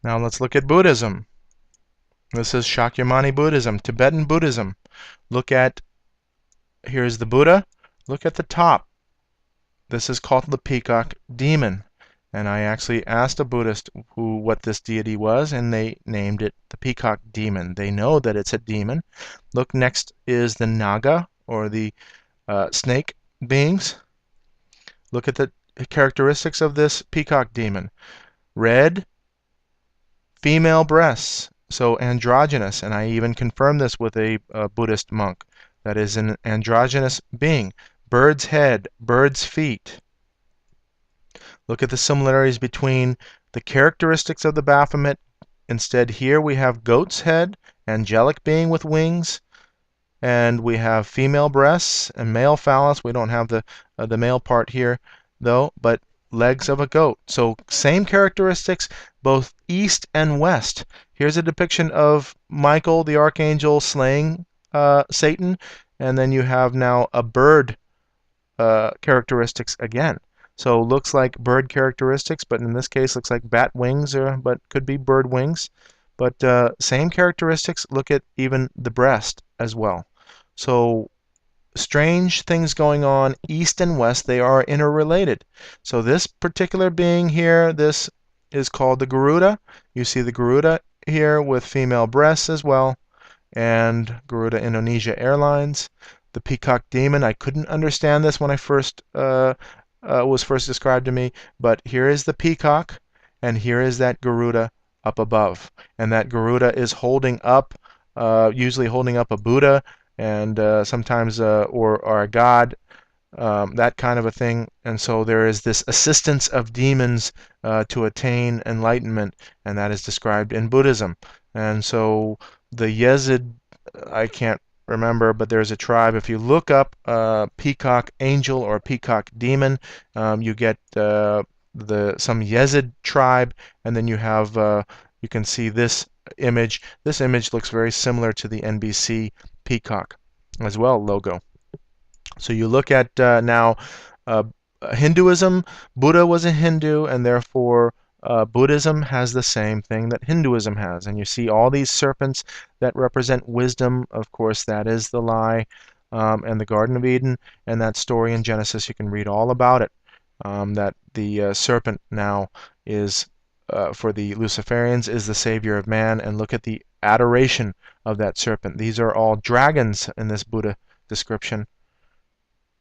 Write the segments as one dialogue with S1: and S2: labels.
S1: Now let's look at Buddhism. This is Shakyamuni Buddhism, Tibetan Buddhism. Look at, here's the Buddha. Look at the top. This is called the peacock demon. And I actually asked a Buddhist what this deity was, and they named it the peacock demon. They know that it's a demon. Look, next is the Naga, or the snake beings. Look at the characteristics of this peacock demon. Red, female breasts, so androgynous, and I even confirmed this with a Buddhist monk. That is an androgynous being. Bird's head, bird's feet. Look at the similarities between the characteristics of the Baphomet. Instead, here we have goat's head, angelic being with wings, and we have female breasts and male phallus. We don't have the male part here, though, but legs of a goat. So same characteristics, both east and west. Here's a depiction of Michael the archangel slaying Satan, and then you have now a bird characteristics again. So looks like bird characteristics, but in this case looks like bat wings, but could be bird wings. But same characteristics. Look at even the breast as well. So strange things going on east and west. They are interrelated. So this particular being here, this is called the Garuda. You see the Garuda here with female breasts as well, and Garuda Indonesia Airlines. The peacock demon, I couldn't understand this when I was first described to me, but here is the peacock, and here is that Garuda up above, and that Garuda is holding up, usually holding up a Buddha, and sometimes or a god, that kind of a thing. And so there is this assistance of demons to attain enlightenment, and that is described in Buddhism. And so the Yezid, I can't remember, but there's a tribe. If you look up peacock angel or peacock demon, you get some Yezid tribe, and then you have you can see this image. This image looks very similar to the NBC peacock as well logo. So you look at now Hinduism. Buddha was a Hindu, and therefore Buddhism has the same thing that Hinduism has. And you see all these serpents that represent wisdom. Of course, that is the lie, and the Garden of Eden, and that story in Genesis. You can read all about it. That the serpent now is, for the Luciferians, is the savior of man. And look at the adoration of that serpent. These are all dragons in this Buddha description.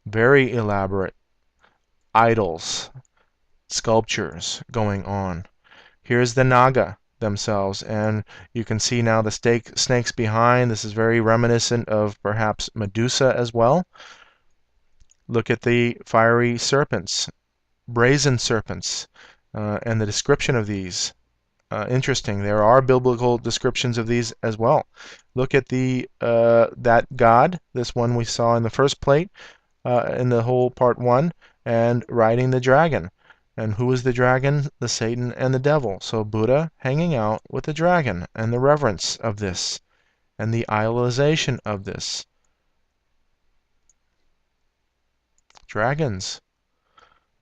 S1: Very elaborate idols, sculptures going on. Here's the Naga themselves, and you can see now the snakes behind. This is very reminiscent of perhaps Medusa as well. Look at the fiery serpents, brazen serpents, and the description of these. Interesting. There are biblical descriptions of these as well. Look at the that god, this one we saw in the first plate, in the whole part 1, and riding the dragon. And who is the dragon? The Satan and the devil. So Buddha hanging out with the dragon, and the reverence of this, and the idolization of this. Dragons.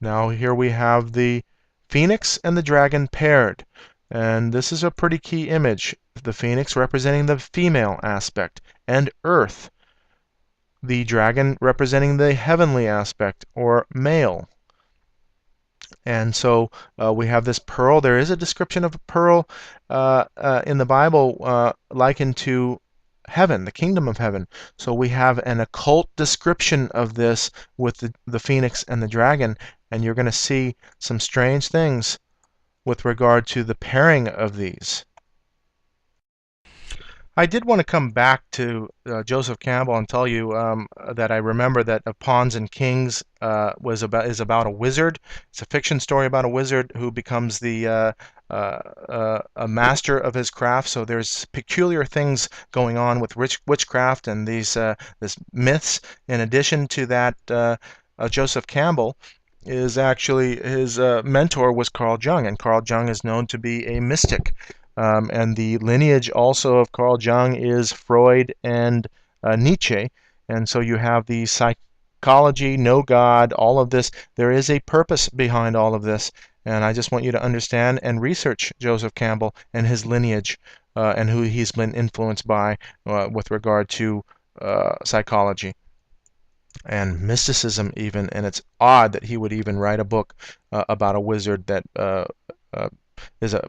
S1: Now here we have the phoenix and the dragon paired. And this is a pretty key image. The phoenix representing the female aspect, and earth. The dragon representing the heavenly aspect, or male. And so we have this pearl. There is a description of a pearl in the Bible likened to heaven, the kingdom of heaven. So we have an occult description of this with the phoenix and the dragon, and you're going to see some strange things with regard to the pairing of these. I did want to come back to Joseph Campbell and tell you that I remember that Pawns and Kings is about a wizard. It's a fiction story about a wizard who becomes a master of his craft. So there's peculiar things going on with witchcraft and these myths. In addition to that, Joseph Campbell is actually, his mentor was Carl Jung, and Carl Jung is known to be a mystic. And the lineage also of Carl Jung is Freud and Nietzsche. And so you have the psychology, no God, all of this. There is a purpose behind all of this. And I just want you to understand and research Joseph Campbell and his lineage and who he's been influenced by with regard to psychology and mysticism even. And it's odd that he would even write a book about a wizard that uh,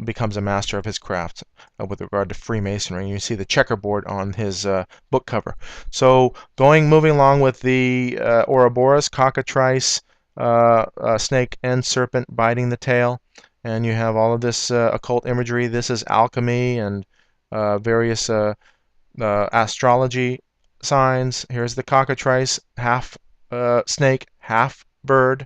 S1: becomes a master of his craft with regard to Freemasonry. You see the checkerboard on his book cover. So moving along with the Ouroboros, cockatrice, snake and serpent biting the tail, and you have all of this occult imagery. This is alchemy and various astrology signs. Here's the cockatrice, half snake, half bird.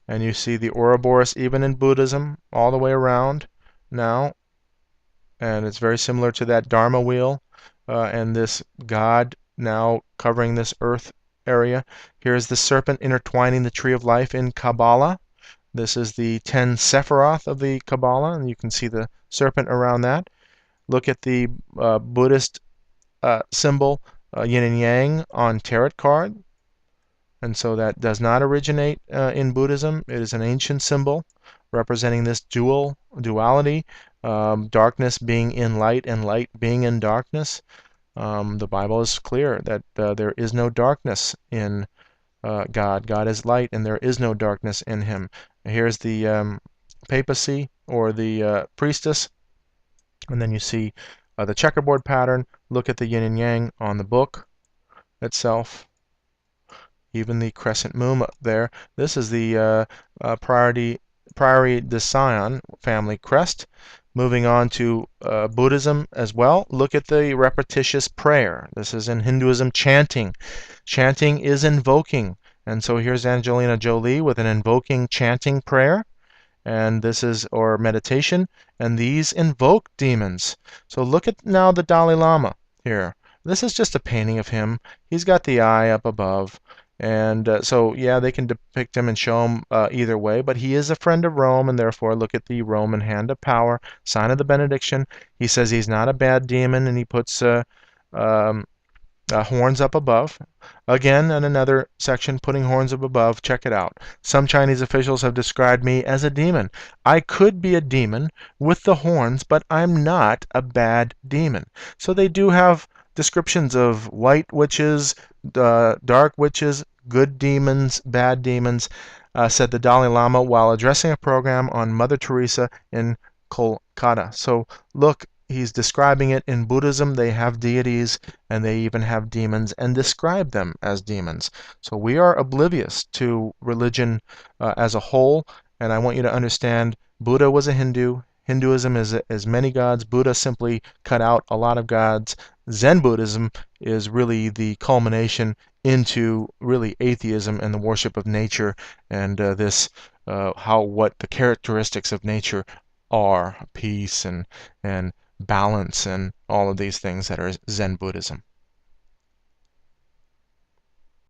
S1: And you see the Ouroboros even in Buddhism all the way around now. And it's very similar to that Dharma wheel and this God now covering this earth area. Here's the serpent intertwining the tree of life in Kabbalah. This is the 10 Sephiroth of the Kabbalah, and you can see the serpent around that. Look at the Buddhist symbol, yin and yang, on tarot card. And so that does not originate in Buddhism. It is an ancient symbol representing this duality, darkness being in light and light being in darkness. The Bible is clear that there is no darkness in God. God is light, and there is no darkness in him. Here's the papacy, or the priestess, and then you see the checkerboard pattern. Look at the yin and yang on the book itself. Even the crescent moon up there. This is the Prairie de Sion family crest. Moving on to Buddhism as well. Look at the repetitious prayer. This is in Hinduism, chanting. Chanting is invoking. And so here's Angelina Jolie with an invoking chanting prayer. And this is, or meditation. And these invoke demons. So look at now the Dalai Lama here. This is just a painting of him. He's got the eye up above. And so, yeah, they can depict him and show him either way, but he is a friend of Rome, and therefore look at the Roman hand of power, sign of the benediction. He says he's not a bad demon, and he puts horns up above. Again, in another section, putting horns up above. Check it out. Some Chinese officials have described me as a demon. I could be a demon with the horns, but I'm not a bad demon. So they do have descriptions of white witches, dark witches, good demons, bad demons, said the Dalai Lama while addressing a program on Mother Teresa in Kolkata. So look, he's describing it. In Buddhism, they have deities and they even have demons and describe them as demons. So we are oblivious to religion as a whole, and I want you to understand Buddha was a Hindu. Hinduism is many gods. Buddha simply cut out a lot of gods. Zen Buddhism is really the culmination into really atheism and the worship of nature, and what the characteristics of nature are, peace and balance and all of these things that are Zen Buddhism.